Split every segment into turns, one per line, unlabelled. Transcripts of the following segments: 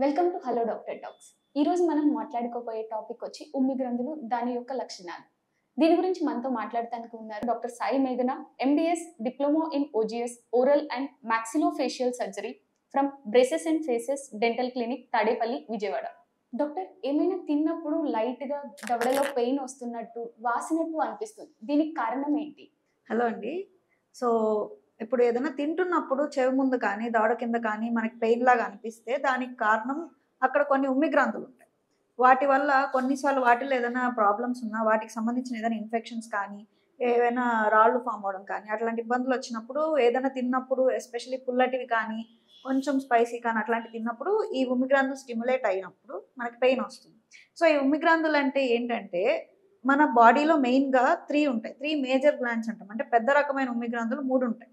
Welcome to hello doctor talks. ఈ రోజు మనం మాట్లాడుకోబోయే టాపిక్ వచ్చి ఉమ్మి గ్రంథులు, దాని యొక్క లక్షణాలు. దీని గురించి మనతో మాట్లాడటానికి ఉన్నారు డాక్టర్ సాయి మేఘన, MBS, diploma in OGS, oral and maxillofacial surgery from braces and faces dental clinic, Tadepalli, Vijayawada. Doctor, ఏమైనా తిన్నప్పుడు లైట్ గా దవడలో పెయిన్ వస్తున్నట్టు, వాసినట్టు అనిపిస్తుంది, దీనికి కారణం ఏంటి?
హలో అండి. సో, ఇప్పుడు ఏదైనా తింటున్నప్పుడు చెవి ముందు కానీ, దవడ కింద కానీ మనకి పెయిన్ లాగా అనిపిస్తే దానికి కారణం అక్కడ కొన్ని ఉమ్మి గ్రంథులు ఉంటాయి. వాటి వల్ల కొన్నిసార్లు వాటిలో ఏదైనా ప్రాబ్లమ్స్ ఉన్నా, వాటికి సంబంధించిన ఏదైనా ఇన్ఫెక్షన్స్ కానీ, ఏవైనా రాళ్ళు ఫామ్ అవ్వడం కానీ, అట్లాంటి ఇబ్బందులు వచ్చినప్పుడు ఏదైనా తిన్నప్పుడు ఎస్పెషల్లీ పుల్లటివి కానీ, కొంచెం స్పైసీ కానీ అట్లాంటివి తిన్నప్పుడు ఈ ఉమ్మి గ్రంథులు స్టిమ్యులేట్ అయినప్పుడు మనకి పెయిన్ వస్తుంది. సో, ఈ ఉమ్మి గ్రంథులు అంటే ఏంటంటే మన బాడీలో మెయిన్‌గా 3 ఉంటాయి. 3 మేజర్ గ్లాండ్స్ అంటాం. అంటే పెద్ద రకమైన ఉమ్మి గ్రంథులు 3 ఉంటాయి.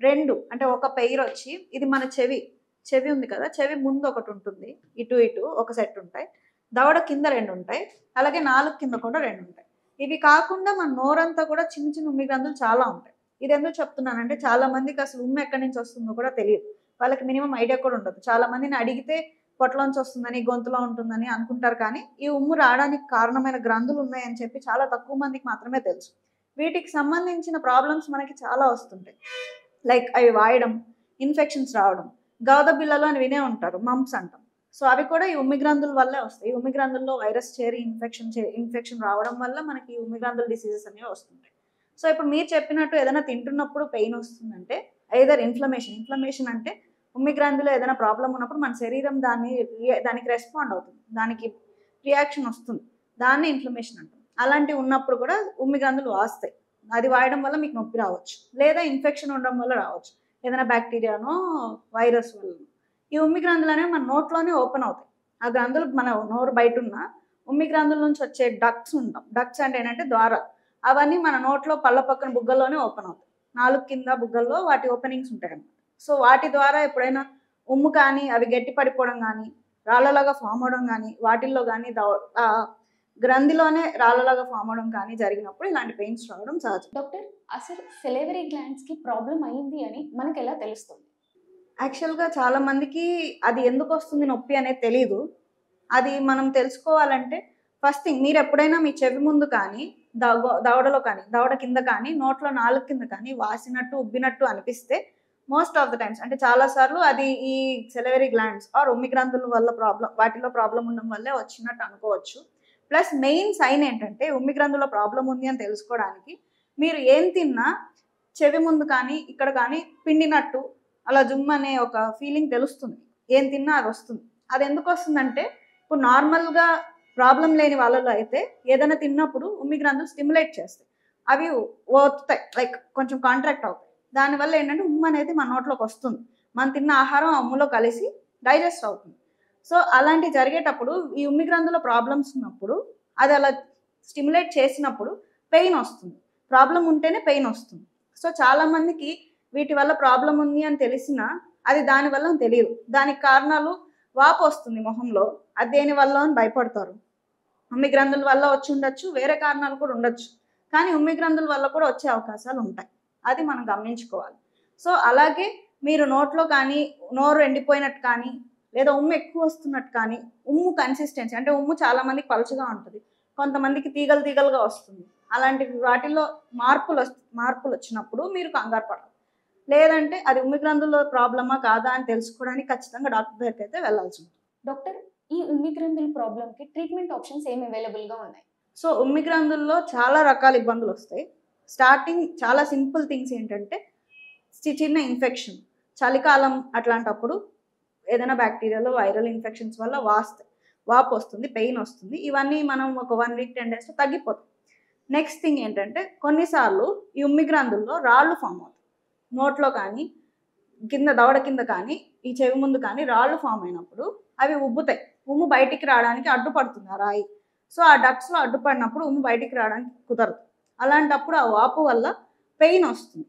2 అంటే ఒక పెయిర్ వచ్చి ఇది మన చెవి ఉంది కదా! చెవి ముందు ఒకటుంటుంది. ఇటు ఇటు ఒక సెట్ ఉంటాయి. దవడ కింద 2 ఉంటాయి. అలాగే నాలుక కింద కూడా 2 ఉంటాయి. ఇవి కాకుండా మన నోరంతా కూడా చిన్న చిన్న ఉమ్మి గ్రంథులు చాలా ఉంటాయి. ఇదెందుకు చెప్తున్నానంటే చాలా మందికి అసలు ఉమ్మి ఎక్కడి నుంచి వస్తుందో కూడా తెలీదు. వాళ్ళకి మినిమమ్ ఐడియా కూడా ఉండదు. చాలా మందిని అడిగితే పొట్టలోంచి వస్తుందని, గొంతులో ఉంటుందని అనుకుంటారు. కానీ ఈ ఉమ్ము రావడానికి కారణమైన గ్రంథులు ఉన్నాయని చెప్పి చాలా తక్కువ మందికి మాత్రమే తెలుసు. వీటికి సంబంధించిన ప్రాబ్లమ్స్ మనకి చాలా వస్తుంటాయి. లైక్ అవి వాయడం, ఇన్ఫెక్షన్స్ రావడం, గవద బిళ్ళలు అని వినే ఉంటారు, మంప్స్ అంటాం. సో అవి కూడా ఈ ఉమ్మి గ్రంథుల వల్లే వస్తాయి. ఈ ఉమ్మి గ్రంథుల్లో వైరస్ చేరి ఇన్ఫెక్షన్ రావడం వల్ల మనకి ఈ ఉమ్మి గ్రంథుల డిసీజెస్ అనేవి వస్తుంటాయి. సో ఇప్పుడు మీరు చెప్పినట్టు ఏదైనా తింటున్నప్పుడు పెయిన్ వస్తుందంటే ఐదర్ ఇన్ఫ్లమేషన్ అంటే ఉమ్మి గ్రంథిలో ఏదైనా ప్రాబ్లం ఉన్నప్పుడు మన శరీరం దానికి రెస్పాండ్ అవుతుంది, దానికి రియాక్షన్ వస్తుంది, దాన్ని ఇన్ఫ్లమేషన్ అంటాం. అలాంటివి ఉన్నప్పుడు కూడా ఉమ్మి గ్రంథులు వాస్తాయి. అది వాయడం వల్ల మీకు నొప్పి రావచ్చు, లేదా ఇన్ఫెక్షన్ ఉండడం వల్ల రావచ్చు, ఏదైనా బ్యాక్టీరియానో వైరస్ వల్ల. ఈ ఉమ్మి గ్రంథులు అనేవి మన నోట్లోనే ఓపెన్ అవుతాయి. ఆ గ్రంథులు మన నోరు బయట ఉన్న ఉమ్మి గ్రంథుల నుంచి వచ్చే డక్ట్స్ ఉంటాం. డక్ట్స్ అంటే ఏంటంటే ద్వారాలు. అవన్నీ మన నోట్లో పళ్ళ పక్కన బుగ్గల్లోనే ఓపెన్ అవుతాయి. నాలుగు కింద బుగ్గల్లో వాటి ఓపెనింగ్స్ ఉంటాయి అన్నమాట. సో వాటి ద్వారా ఎప్పుడైనా ఉమ్ము కానీ అవి గట్టి పడిపోవడం కానీ, రాళ్ళలాగా ఫామ్ అవడం కానీ, వాటిల్లో కానీ గ్రంథిలోనే రాళ్ళలాగా ఫామ్ అవడం కానీ జరిగినప్పుడు ఇలాంటి పెయిన్స్ రావడం సహజం.
డాక్టర్, అసలు సెలైవరీ గ్లాండ్స్ కి ప్రాబ్లం అయింది అని మనకు ఎలా తెలుస్తుంది?
యాక్చువల్గా చాలా మందికి అది ఎందుకు వస్తుంది నొప్పి అనేది తెలియదు. అది మనం తెలుసుకోవాలంటే ఫస్ట్ థింగ్, మీరు ఎప్పుడైనా మీ చెవి ముందు కానీ, దవడలో కానీ, దవడ కింద కానీ, నోట్లో నాలుగు కింద కానీ వాసినట్టు, ఉబ్బినట్టు అనిపిస్తే మోస్ట్ ఆఫ్ ద టైమ్స్ అంటే చాలాసార్లు అది ఈ సెలైవరీ గ్లాండ్స్ ఆర్ ఉమ్మి గ్రంథుల వల్ల వాటిలో ప్రాబ్లం ఉండడం వల్లే వచ్చినట్టు అనుకోవచ్చు. ప్లస్ మెయిన్ సైన్ ఏంటంటే ఉమ్మి గ్రంథుల ప్రాబ్లం ఉంది అని తెలుసుకోవడానికి మీరు ఏం తిన్నా చెవి ముందు కానీ ఇక్కడ కానీ పిండినట్టు అలా జుమ్ అనే ఒక ఫీలింగ్ తెలుస్తుంది. ఏం తిన్నా అది వస్తుంది. అది ఎందుకు వస్తుందంటే ఇప్పుడు నార్మల్గా ప్రాబ్లం లేని వాళ్ళలో అయితే ఏదైనా తిన్నప్పుడు ఉమ్మి గ్రంథులు స్టిమ్యులేట్ చేస్తాయి, అవి ఓతుతాయి, లైక్ కొంచెం కాంట్రాక్ట్ అవుతాయి. దానివల్ల ఏంటంటే ఉమ్ము అనేది మన నోట్లోకి వస్తుంది, మనం తిన్న ఆహారం అమ్ములో కలిసి డైజెస్ట్ అవుతుంది. సో అలాంటివి జరిగేటప్పుడు ఈ ఉమ్మి గ్రంథుల ప్రాబ్లమ్స్ ఉన్నప్పుడు అది అలా స్టిమ్యులేట్ చేసినప్పుడు పెయిన్ వస్తుంది. ప్రాబ్లం ఉంటేనే పెయిన్ వస్తుంది. సో చాలామందికి వీటి వల్ల ప్రాబ్లం ఉంది అని తెలిసినా అది దానివల్ల తెలియదు. దానికి కారణాలు వాపు వస్తుంది మొహంలో, అది దేనివల్ల అని భయపడతారు. ఉమ్మి గ్రంథుల వల్ల వచ్చి ఉండొచ్చు, వేరే కారణాలు కూడా ఉండొచ్చు, కానీ ఉమ్మి గ్రంథుల వల్ల కూడా వచ్చే అవకాశాలు ఉంటాయి. అది మనం గమనించుకోవాలి. సో అలాగే మీరు నోట్లో కానీ, నోరు ఎండిపోయినట్టు కానీ, లేదా ఉమ్ము ఎక్కువ వస్తున్నట్టు కానీ, ఉమ్ము కన్సిస్టెన్సీ అంటే ఉమ్ము చాలామందికి పలుచగా ఉంటుంది, కొంతమందికి తీగలుగా వస్తుంది. అలాంటి వాటిల్లో మార్పులు వచ్చినప్పుడు మీరు కంగారు పడాలి. లేదంటే అది ఉమ్మి గ్రంథుల్లో ప్రాబ్లమా కాదా అని తెలుసుకోవడానికి ఖచ్చితంగా డాక్టర్ దగ్గరికి అయితే వెళ్ళాల్సి ఉంటుంది.
డాక్టర్, ఈ ఉమ్మి గ్రంథుల ప్రాబ్లంకి ట్రీట్మెంట్ ఆప్షన్స్ ఏమి అవైలబుల్గా ఉన్నాయి?
సో ఉమ్మి గ్రంథుల్లో చాలా రకాల ఇబ్బందులు వస్తాయి. స్టార్టింగ్ చాలా సింపుల్ థింగ్స్ ఏంటంటే చిన్న ఇన్ఫెక్షన్, చలికాలం అట్లాంటప్పుడు ఏదైనా బ్యాక్టీరియాలో వైరల్ ఇన్ఫెక్షన్స్ వల్ల వాపు వస్తుంది, పెయిన్ వస్తుంది. ఇవన్నీ మనం ఒక 1 వీక్ 10 డేస్లో తగ్గిపోతాయి. నెక్స్ట్ థింగ్ ఏంటంటే కొన్నిసార్లు ఈ ఉమ్మి గ్రంథుల్లో రాళ్ళు ఫామ్ అవుతాయి. నోట్లో కానీ, దవడ కింద కానీ, ఈ చెవి ముందు కానీ రాళ్ళు ఫామ్ అయినప్పుడు అవి ఉబ్బుతాయి. ఉమ్ము బయటికి రావడానికి అడ్డుపడుతుంది ఆ రాయి. సో ఆ డక్ట్స్లో అడ్డుపడినప్పుడు ఉమ్ము బయటికి రావడానికి కుదరదు. అలాంటప్పుడు ఆ వాపు వల్ల పెయిన్ వస్తుంది.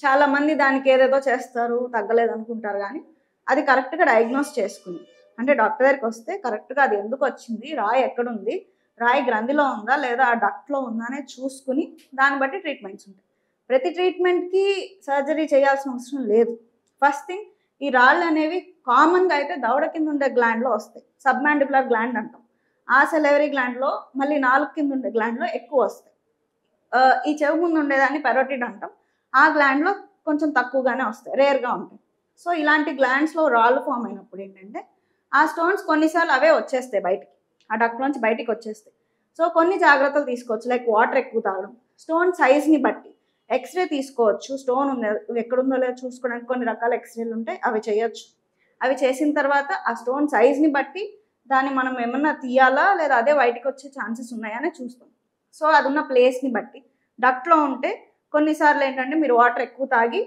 చాలామంది దానికి ఏదేదో చేస్తారు, తగ్గలేదు అనుకుంటారు. కానీ అది కరెక్ట్గా డయాగ్నోస్ చేసుకుని, అంటే డాక్టర్ దగ్గరికి వస్తే కరెక్ట్గా అది ఎందుకు వచ్చింది, రాయి ఎక్కడుంది, రాయి గ్రంథిలో ఉందా లేదా ఆ డక్ట్లో ఉందా అనేది చూసుకుని దాన్ని బట్టి ట్రీట్మెంట్స్ ఉంటాయి. ప్రతి ట్రీట్మెంట్కి సర్జరీ చేయాల్సిన అవసరం లేదు. ఫస్ట్ థింగ్, ఈ రాళ్ళు అనేవి కామన్గా అయితే దవడ కింద ఉండే గ్లాండ్లో వస్తాయి, సబ్మాండిబులర్ గ్లాండ్ అంటాం. ఆ సెలవరీ గ్లాండ్లో మళ్ళీ నాలుగు కింద ఉండే గ్లాండ్లో ఎక్కువ వస్తాయి. ఈ చెవి ముందు ఉండేదాన్ని పెరోటిడ్ అంటాం. ఆ గ్లాండ్లో కొంచెం తక్కువగానే వస్తాయి, రేర్గా ఉంటాయి. సో ఇలాంటి గ్లాండ్స్లో రాళ్ళు ఫామ్ అయినప్పుడు ఏంటంటే ఆ స్టోన్స్ కొన్నిసార్లు అవే వచ్చేస్తాయి బయటికి, ఆ డక్ట్లోంచి బయటికి వచ్చేస్తాయి. సో కొన్ని జాగ్రత్తలు తీసుకోవచ్చు, లైక్ వాటర్ ఎక్కువ తాగడం, స్టోన్ సైజ్ని బట్టి ఎక్స్రే తీసుకోవచ్చు. స్టోన్ ఉంది ఎక్కడుందో లేదో చూసుకోవడానికి కొన్ని రకాల ఎక్స్రేలు ఉంటాయి, అవి చేయొచ్చు. అవి చేసిన తర్వాత ఆ స్టోన్ సైజ్ని బట్టి దాన్ని మనం ఏమన్నా తీయాలా లేదా అదే బయటికి వచ్చే ఛాన్సెస్ ఉన్నాయని చూస్తాం. సో అది ఉన్న ప్లేస్ని బట్టి డక్ట్లో ఉంటే కొన్నిసార్లు ఏంటంటే మీరు వాటర్ ఎక్కువ తాగి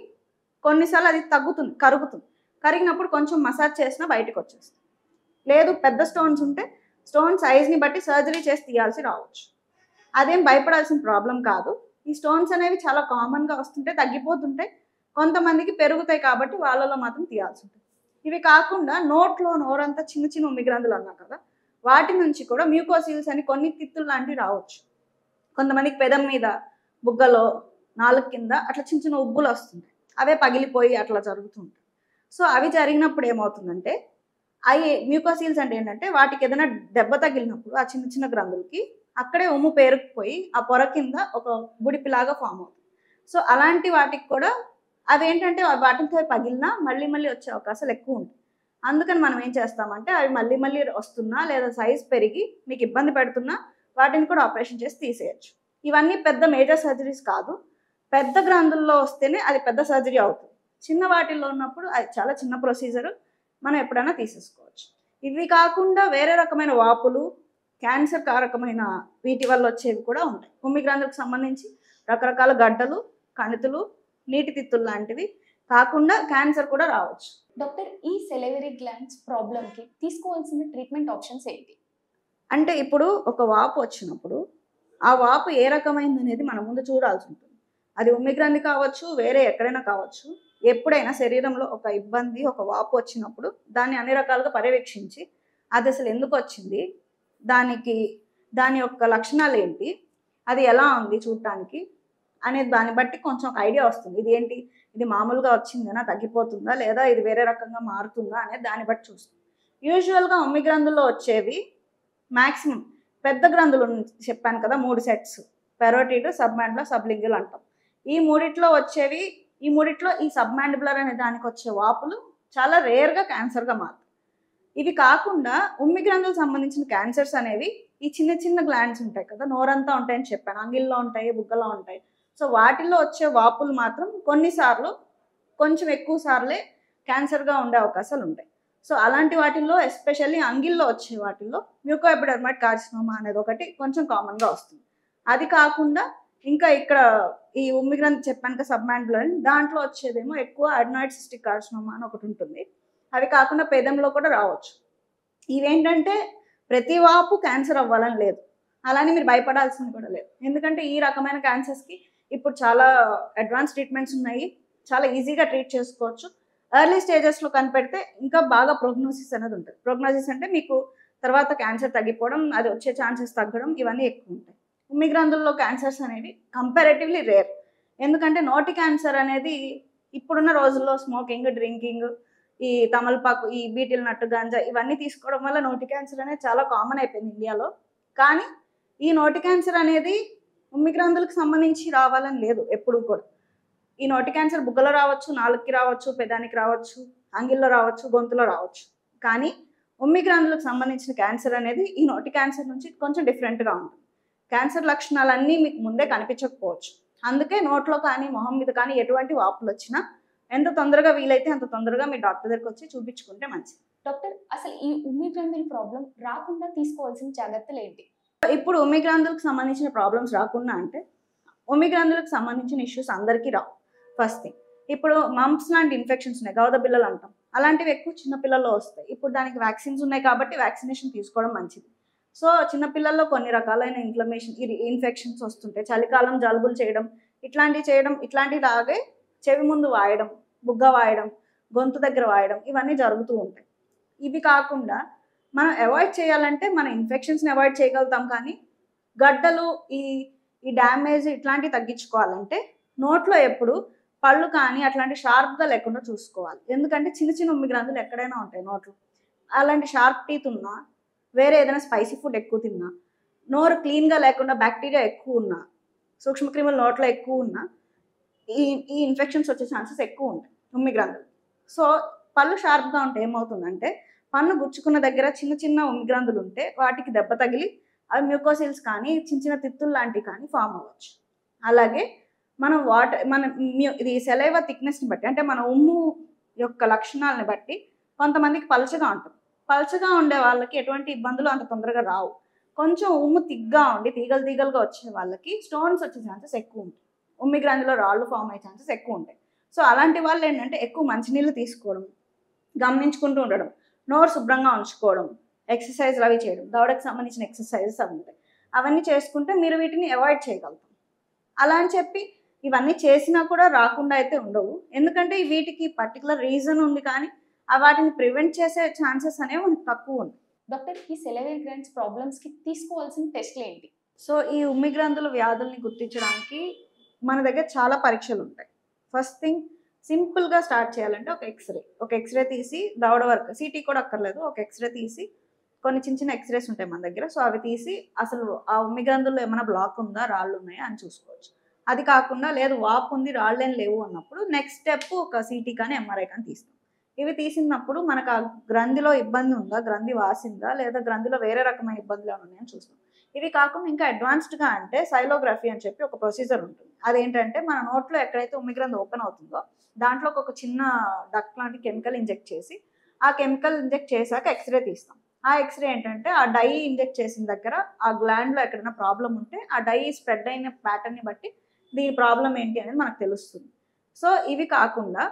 కొన్నిసార్లు అది తగ్గుతుంది, కరుగుతుంది. కరిగినప్పుడు కొంచెం మసాజ్ చేసినా బయటకు వచ్చేస్తుంది. లేదు పెద్ద స్టోన్స్ ఉంటే స్టోన్ సైజ్ని బట్టి సర్జరీ చేసి తీయాల్సి రావచ్చు. అదేం భయపడాల్సిన ప్రాబ్లం కాదు. ఈ స్టోన్స్ అనేవి చాలా కామన్గా వస్తుంటే తగ్గిపోతుంటాయి, కొంతమందికి పెరుగుతాయి కాబట్టి వాళ్ళలో మాత్రం తీయాల్సి ఉంటుంది. ఇవి కాకుండా నోరంతా చిన్న చిన్న ఉమ్మిగ్రంథులు అన్నా కదా, వాటి నుంచి కూడా మ్యూకోసిల్స్ అని కొన్ని తిత్తులు లాంటివి రావచ్చు. కొంతమందికి పెదం మీద, బుగ్గలో, నాలుగు కింద అట్లా చిన్న చిన్న ఉబ్బులు వస్తుంటాయి, అవే పగిలిపోయి అట్లా జరుగుతుంటాయి. సో అవి జరిగినప్పుడు ఏమవుతుందంటే అవి మ్యూకోసిల్స్ అంటే ఏంటంటే వాటికి ఏదైనా దెబ్బ తగిలినప్పుడు ఆ చిన్న చిన్న గ్రంథులకి అక్కడే ఉమ్ము పేరుకుపోయి ఆ పొర కింద ఒక బుడిపిలాగా ఫామ్ అవుతుంది. సో అలాంటి వాటికి కూడా అవేంటంటే వాటితో పగిలినా మళ్ళీ మళ్ళీ వచ్చే అవకాశాలు ఎక్కువ ఉంటాయి. అందుకని మనం ఏం చేస్తామంటే అవి మళ్ళీ మళ్ళీ వస్తున్నా లేదా సైజ్ పెరిగి మీకు ఇబ్బంది పెడుతున్నా వాటిని కూడా ఆపరేషన్ చేసి తీసేయచ్చు. ఇవన్నీ పెద్ద మేజర్ సర్జరీస్ కాదు, పెద్ద గ్రంథుల్లో వస్తేనే అది పెద్ద సర్జరీ అవుతుంది. చిన్న వాటిల్లో ఉన్నప్పుడు అది చాలా చిన్న ప్రొసీజరు, మనం ఎప్పుడైనా తీసేసుకోవచ్చు. ఇవి కాకుండా వేరే రకమైన వాపులు, క్యాన్సర్ కారకమైన వీటి వల్ల వచ్చేవి కూడా ఉంటాయి. ఉమ్మిగ్రంథులకు సంబంధించి రకరకాల గడ్డలు, కణితులు, నీటి తిత్తులు లాంటివి కాకుండా క్యాన్సర్ కూడా రావచ్చు.
డాక్టర్, ఈ సెలవరీ గ్లాండ్స్ ప్రాబ్లంకి తీసుకోవాల్సిన ట్రీట్మెంట్ ఆప్షన్స్ ఏంటి?
అంటే ఇప్పుడు ఒక వాపు వచ్చినప్పుడు ఆ వాపు ఏ రకమైంది అనేది మనం ముందు చూడాల్సి ఉంటుంది. అది ఉమ్మిగ్రంథి కావచ్చు, వేరే ఎక్కడైనా కావచ్చు. ఎప్పుడైనా శరీరంలో ఒక ఇబ్బంది, ఒక వాపు వచ్చినప్పుడు దాన్ని అన్ని రకాలుగా పర్యవేక్షించి అది అసలు ఎందుకు వచ్చింది, దాని యొక్క లక్షణాలు ఏంటి, అది ఎలా ఉంది చూడటానికి అనేది దాన్ని బట్టి కొంచెం ఒక ఐడియా వస్తుంది. ఇది ఏంటి, ఇది మామూలుగా వచ్చిందేనా, తగ్గిపోతుందా, లేదా ఇది వేరే రకంగా మారుతుందా అనేది దాన్ని బట్టి చూస్తుంది. యూజువల్గా ఉమ్మిగ్రంథుల్లో వచ్చేవి మ్యాక్సిమం పెద్ద గ్రంథులు చెప్పాను కదా, 3 సెట్స్, పెరోటిడ్, సబ్మాండిబులర్, సబ్లింగుల్ అంటాం. ఈ మూడిట్లో ఈ సబ్మాండిబులర్ అనే దానికి వచ్చే వాపులు చాలా రేర్గా క్యాన్సర్గా మారుతాయి. ఇవి కాకుండా ఉమ్మిగ్రంథులకు సంబంధించిన క్యాన్సర్స్ అనేవి ఈ చిన్న చిన్న గ్లాండ్స్ ఉంటాయి కదా, నోరంతా ఉంటాయని చెప్పాను, అంగిల్లో ఉంటాయి, బుగ్గలో ఉంటాయి. సో వాటిల్లో వచ్చే వాపులు మాత్రం కొన్నిసార్లు కొంచెం ఎక్కువ సార్లే క్యాన్సర్గా ఉండే అవకాశాలు ఉంటాయి. సో అలాంటి వాటిల్లో ఎస్పెషల్లీ అంగిల్లో వచ్చే వాటిల్లో మ్యూకోఎపిడెర్మైడ్ కార్సినోమా అనేది ఒకటి కొంచెం కామన్గా వస్తుంది. అది కాకుండా ఇంకా ఇక్కడ ఈ ఉమ్మిగ్రంథి చెప్పాను కదా సబ్మాండిబులర్, దాంట్లో వచ్చేదేమో ఎక్కువ అడినాయిడ్ సిస్టిక్ కార్సినోమా అని ఒకటి ఉంటుంది. అవి కాకుండా పెదంలో కూడా రావచ్చు. ఇవేంటంటే ప్రతి వాపు క్యాన్సర్ అవ్వాలని లేదు, అలానే మీరు భయపడాల్సింది కూడా లేదు. ఎందుకంటే ఈ రకమైన క్యాన్సర్స్కి ఇప్పుడు చాలా అడ్వాన్స్ ట్రీట్మెంట్స్ ఉన్నాయి, చాలా ఈజీగా ట్రీట్ చేసుకోవచ్చు. ఎర్లీ స్టేజెస్లో కనిపెడితే ఇంకా బాగా ప్రోగ్నోసిస్ అనేది ఉంటుంది. ప్రోగ్నోసిస్ అంటే మీకు తర్వాత క్యాన్సర్ తగ్గిపోవడం, అది వచ్చే ఛాన్సెస్ తగ్గడం, ఇవన్నీ ఎక్కువ ఉంటాయి. ఉమ్మిగ్రంథుల్లో క్యాన్సర్స్ అనేవి కంపారేటివ్లీ రేర్. ఎందుకంటే నోటి క్యాన్సర్ అనేది ఇప్పుడున్న రోజుల్లో స్మోకింగ్, డ్రింకింగ్, ఈ తమలపాకు, ఈ బీటిల్ నట్టు, గాంజా ఇవన్నీ తీసుకోవడం వల్ల నోటి క్యాన్సర్ అనేది చాలా కామన్ అయిపోయింది ఇండియాలో. కానీ ఈ నోటి క్యాన్సర్ అనేది ఉమ్మిగ్రంథులకు సంబంధించి రావాలని లేదు ఎప్పుడు కూడా. ఈ నోటి క్యాన్సర్ బుగ్గలో రావచ్చు, నాలుగుకి రావచ్చు, పెదానికి రావచ్చు, అంగిల్లో రావచ్చు, గొంతులో రావచ్చు. కానీ ఉమ్మిగ్రంథులకు సంబంధించిన క్యాన్సర్ అనేది ఈ నోటి క్యాన్సర్ నుంచి కొంచెం డిఫరెంట్గా ఉంటుంది. క్యాన్సర్ లక్షణాలన్నీ మీకు ముందే కనిపించకపోవచ్చు. అందుకే నోట్లో కానీ మొహం మీద కానీ ఎటువంటి వాపులు వచ్చినా ఎంత తొందరగా వీలైతే అంత తొందరగా మీ డాక్టర్ దగ్గరికి వచ్చి చూపించుకుంటే మంచిది.
డాక్టర్, అసలు ఈ ఉమ్మిగ్రంథుల ప్రాబ్లం రాకుండా తీసుకోవాల్సిన జాగ్రత్తలు ఏంటి?
ఇప్పుడు ఉమ్మిగ్రంథులకు సంబంధించిన ప్రాబ్లమ్స్ రాకుండా అంటే ఉమ్మిగ్రంథులకు సంబంధించిన ఇష్యూస్ అందరికీ రావు. ఫస్ట్ థింగ్, ఇప్పుడు మంప్స్ లాంటి ఇన్ఫెక్షన్స్ ఉన్నాయి, గౌద బిళ్ళలు అంటాం, అలాంటివి ఎక్కువ చిన్నపిల్లల్లో వస్తాయి. ఇప్పుడు దానికి వ్యాక్సిన్స్ ఉన్నాయి కాబట్టి వ్యాక్సినేషన్ తీసుకోవడం మంచిది. సో చిన్నపిల్లల్లో కొన్ని రకాలైన ఇన్ఫెక్షన్స్ వస్తుంటాయి. చలికాలం జలుబులు చేయడం, ఇట్లాంటివి లాగే చెవి ముందు వాయడం, బుగ్గ వాయడం, గొంతు దగ్గర వాయడం, ఇవన్నీ జరుగుతూ ఉంటాయి. ఇవి కాకుండా మనం అవాయిడ్ చేయాలంటే మన ఇన్ఫెక్షన్స్ని అవాయిడ్ చేయగలుగుతాం. కానీ గడ్డలు, ఈ డ్యామేజ్ ఇట్లాంటివి తగ్గించుకోవాలంటే నోట్లో ఎప్పుడు పళ్ళు కానీ అట్లాంటి షార్ప్గా లేకుండా చూసుకోవాలి. ఎందుకంటే చిన్న చిన్న ఉమ్మి గ్రంథులు ఎక్కడైనా ఉంటాయి నోట్లో. అలాంటి షార్ప్ టీత్ ఉన్నా, వేరే ఏదైనా స్పైసీ ఫుడ్ ఎక్కువ తిన్నా, నోరు క్లీన్గా లేకుండా బ్యాక్టీరియా ఎక్కువ ఉన్నా, సూక్ష్మక్రిములు నోట్లో ఎక్కువ ఉన్నా ఈ ఈ ఇన్ఫెక్షన్స్ వచ్చే ఛాన్సెస్ ఎక్కువ ఉంటాయి ఉమ్మి గ్రంథులు. సో పళ్ళు షార్ప్గా ఉంటే ఏమవుతుందంటే పన్ను గుచ్చుకున్న దగ్గర చిన్న చిన్న ఉమ్మి గ్రంథులు ఉంటే వాటికి దెబ్బ తగిలి అవి మ్యూకోసిల్స్ కానీ చిన్న చిన్న తిత్తులు లాంటివి కానీ ఫామ్ అవ్వచ్చు. అలాగే మనం ఇది సెలైవా థిక్నెస్ని బట్టి, అంటే మన ఉమ్ము యొక్క లక్షణాలను బట్టి కొంతమందికి పలచగా ఉంటుంది. పలచగా ఉండే వాళ్ళకి ఎటువంటి ఇబ్బందులు అంత తొందరగా రావు. కొంచెం ఉమ్ము తిగ్గా ఉండి తీగలు తీగలుగా వచ్చే వాళ్ళకి స్టోన్స్ వచ్చే ఛాన్సెస్ ఎక్కువ ఉంటాయి. ఉమ్మి గ్రంథిలో రాళ్ళు ఫామ్ అయ్యే ఛాన్సెస్ ఎక్కువ ఉంటాయి. సో అలాంటి వాళ్ళు ఏంటంటే ఎక్కువ మంచినీళ్ళు తీసుకోవడం, గమనించుకుంటూ ఉండడం, నోరు శుభ్రంగా ఉంచుకోవడం, ఎక్సర్సైజ్లు అవి చేయడం, దవడకు సంబంధించిన ఎక్సర్సైజెస్ అవి ఉంటాయి. అవన్నీ చేసుకుంటే మీరు వీటిని అవాయిడ్ చేయగలుగుతాం. అలా అని చెప్పి ఇవన్నీ చేసినా కూడా రాకుండా అయితే ఉండవు. ఎందుకంటే వీటికి పర్టికులర్ రీజన్ ఉంది, కానీ వాటిని ప్రివెంట్ చేసే ఛాన్సెస్ అనేవి మనకు తక్కువ ఉంది.
డాక్టర్, ఈ సెలైవరీ గ్లాండ్స్ ప్రాబ్లమ్స్కి తీసుకోవాల్సిన టెస్ట్లు ఏంటి?
సో ఈ ఉమ్మి గ్రంథుల వ్యాధుల్ని గుర్తించడానికి మన దగ్గర చాలా పరీక్షలు ఉంటాయి. ఫస్ట్ థింగ్, సింపుల్గా స్టార్ట్ చేయాలంటే ఒక ఎక్స్రే తీసి దవడ వరకు, సిటీ కూడా అక్కర్లేదు, ఒక ఎక్స్రే తీసి కొన్ని చిన్న చిన్న ఎక్స్రేస్ ఉంటాయి మన దగ్గర. సో అవి తీసి అసలు ఆ ఉమ్మి గ్రంథుల్లో ఏమైనా బ్లాక్ ఉందా, రాళ్ళు ఉన్నాయా అని చూసుకోవచ్చు. అది కాకుండా లేదు వాపు ఉంది రాళ్ళేం లేవు అన్నప్పుడు నెక్స్ట్ స్టెప్ ఒక సిటీ కానీ ఎంఆర్ఐ కానీ తీస్తాం. ఇవి తీసినప్పుడు మనకు ఆ గ్రంథిలో ఇబ్బంది ఉందా, గ్రంథి వాసిందా, లేదా గ్రంథిలో వేరే రకమైన ఇబ్బందులు ఏమైనా ఉన్నాయని చూస్తాం. ఇవి కాకుండా ఇంకా అడ్వాన్స్డ్గా అంటే సైలోగ్రఫీ అని చెప్పి ఒక ప్రొసీజర్ ఉంటుంది. అదేంటంటే మన నోట్లో ఎక్కడైతే ఉమ్మి గ్రంథి ఓపెన్ అవుతుందో దాంట్లో ఒక చిన్న డక్ట్ లాంటి కెమికల్ ఇంజెక్ట్ చేసి, ఆ కెమికల్ ఇంజెక్ట్ చేశాక ఎక్స్రే తీస్తాం. ఆ ఎక్స్రే ఏంటంటే ఆ డై ఇంజెక్ట్ చేసిన దగ్గర ఆ గ్లాండ్లో ఎక్కడైనా ప్రాబ్లం ఉంటే ఆ డై స్ప్రెడ్ అయిన ప్యాటర్న్ని బట్టి దీని ప్రాబ్లం ఏంటి అనేది మనకు తెలుస్తుంది. సో ఇవి కాకుండా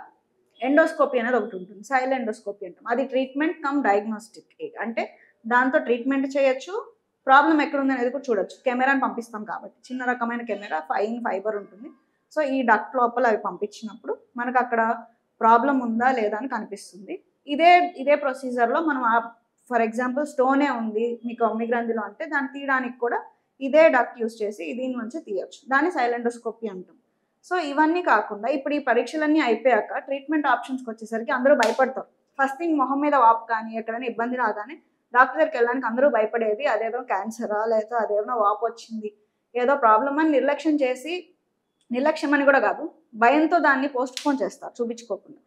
ఎండోస్కోపీ అనేది ఒకటి ఉంటుంది, సైల్ ఎండోస్కోపీ అంటాం. అది ట్రీట్మెంట్ కమ్ డయాగ్నోస్టిక్, అంటే దాంతో ట్రీట్మెంట్ చేయొచ్చు, ప్రాబ్లం ఎక్కడుంది అనేది కూడా చూడొచ్చు. కెమెరాని పంపిస్తాం కాబట్టి, చిన్న రకమైన కెమెరా, ఫైన్ ఫైబర్ ఉంటుంది. సో ఈ డక్ట్ లోపల అవి పంపించినప్పుడు మనకు అక్కడ ప్రాబ్లం ఉందా లేదా అని కనిపిస్తుంది. ఇదే ప్రొసీజర్లో మనం ఫర్ ఎగ్జాంపుల్ స్టోనే ఉంది మీకు ఉమ్మి గ్రంథిలో అంటే దాన్ని తీయడానికి కూడా ఇదే డక్ట్ యూస్ చేసి దీని నుంచి తీయచ్చు. దాన్ని సైలెండోస్కోపీ అంటాం. సో ఇవన్నీ కాకుండా ఇప్పుడు ఈ పరీక్షలన్నీ అయిపోయాక ట్రీట్మెంట్ ఆప్షన్స్కి వచ్చేసరికి అందరూ భయపడతారు. ఫస్ట్ థింగ్, మొహం మీద వాపు కానీ ఎక్కడైనా ఇబ్బంది రాగానే డాక్టర్ దగ్గరికి వెళ్ళడానికి అందరూ భయపడేది అదేదో క్యాన్సరా, లేదా అదేమో వాపు వచ్చింది, ఏదో ప్రాబ్లమ్ అని నిర్లక్ష్యం అని కూడా కాదు, భయంతో దాన్ని పోస్ట్ పోన్ చేస్తారు చూపించుకోకుండా.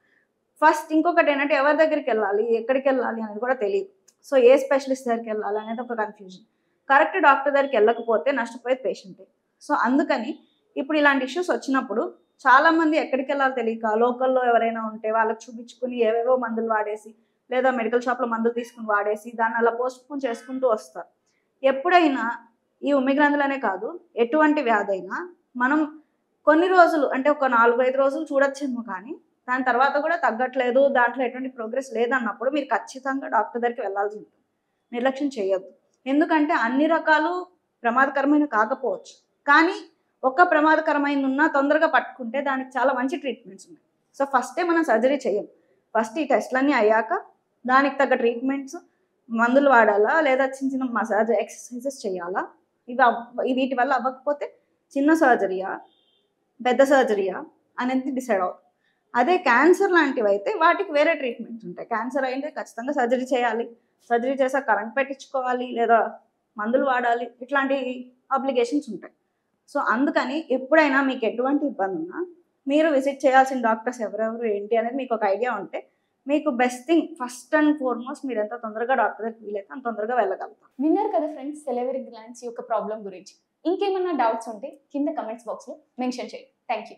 ఫస్ట్ ఇంకొకటి ఏంటంటే ఎవరి దగ్గరికి వెళ్ళాలి, ఎక్కడికి వెళ్ళాలి అనేది కూడా తెలియదు. సో ఏ స్పెషలిస్ట్ దగ్గరికి వెళ్ళాలి అనేది ఒక కన్ఫ్యూజన్. కరెక్ట్ డాక్టర్ దగ్గరికి వెళ్ళకపోతే నష్టపోయేది పేషెంటే. సో అందుకని ఇప్పుడు ఇలాంటి ఇష్యూస్ వచ్చినప్పుడు చాలామంది ఎక్కడికి వెళ్ళాలో తెలియక లోకల్లో ఎవరైనా ఉంటే వాళ్ళకి చూపించుకుని ఏవేవో మందులు వాడేసి, లేదా మెడికల్ షాప్లో మందులు తీసుకుని వాడేసి దాన్ని అలా పోస్ట్ పోన్ చేసుకుంటూ వస్తారు. ఎప్పుడైనా ఈ ఉమ్మి గ్రంథులనే కాదు, ఎటువంటి వ్యాధి అయినా మనం కొన్ని రోజులు అంటే ఒక 4-5 రోజులు చూడొచ్చేమో, కానీ దాని తర్వాత కూడా తగ్గట్లేదు, దాంట్లో ఎటువంటి ప్రోగ్రెస్ లేదన్నప్పుడు మీరు ఖచ్చితంగా డాక్టర్ దగ్గరికి వెళ్ళాల్సి ఉంటుంది. నిర్లక్ష్యం చేయొద్దు. ఎందుకంటే అన్ని రకాలు ప్రమాదకరమైన కాకపోవచ్చు, కానీ ఒక్క ప్రమాదకరమైన ఉన్నా తొందరగా పట్టుకుంటే దానికి చాలా మంచి ట్రీట్మెంట్స్ ఉన్నాయి. సో ఫస్టే మనం సర్జరీ చేయం. ఫస్ట్ ఈ టెస్ట్లన్నీ అయ్యాక దానికి తగ్గ ట్రీట్మెంట్స్, మందులు వాడాలా, లేదా చిన్న చిన్న మసాజ్ ఎక్సర్సైజెస్ చేయాలా, వీటి వల్ల అవ్వకపోతే చిన్న సర్జరీయా పెద్ద సర్జరీయా అనేది డిసైడ్ అవుతుంది. అదే క్యాన్సర్ లాంటివి అయితే వాటికి వేరే ట్రీట్మెంట్స్ ఉంటాయి. క్యాన్సర్ అయితే ఖచ్చితంగా సర్జరీ చేయాలి, సర్జరీ చేసాక కరెంట్ పెట్టించుకోవాలి, లేదా మందులు వాడాలి, ఇట్లాంటి అప్లికేషన్స్ ఉంటాయి. సో అందుకని ఎప్పుడైనా మీకు ఎటువంటి ఇబ్బంది ఉన్నా మీరు విజిట్ చేయాల్సిన డాక్టర్స్ ఎవరెవరు ఏంటి అనేది మీకు ఒక ఐడియా ఉంటే మీకు best thing first and foremost మీరు ఎంత తొందరగా డాక్టర్ దగ్గరికి వీలైతే అంత తొందరగా వెళ్ళగలుగుతాం.
విన్నారు కదా ఫ్రెండ్స్, సెలైవరీ గ్లాండ్స్ యొక్క ప్రాబ్లం గురించి. ఇంకేమన్నా డౌట్స్ ఉంటే కింద కమెంట్స్ బాక్స్లో మెన్షన్ చేయండి. Thank you.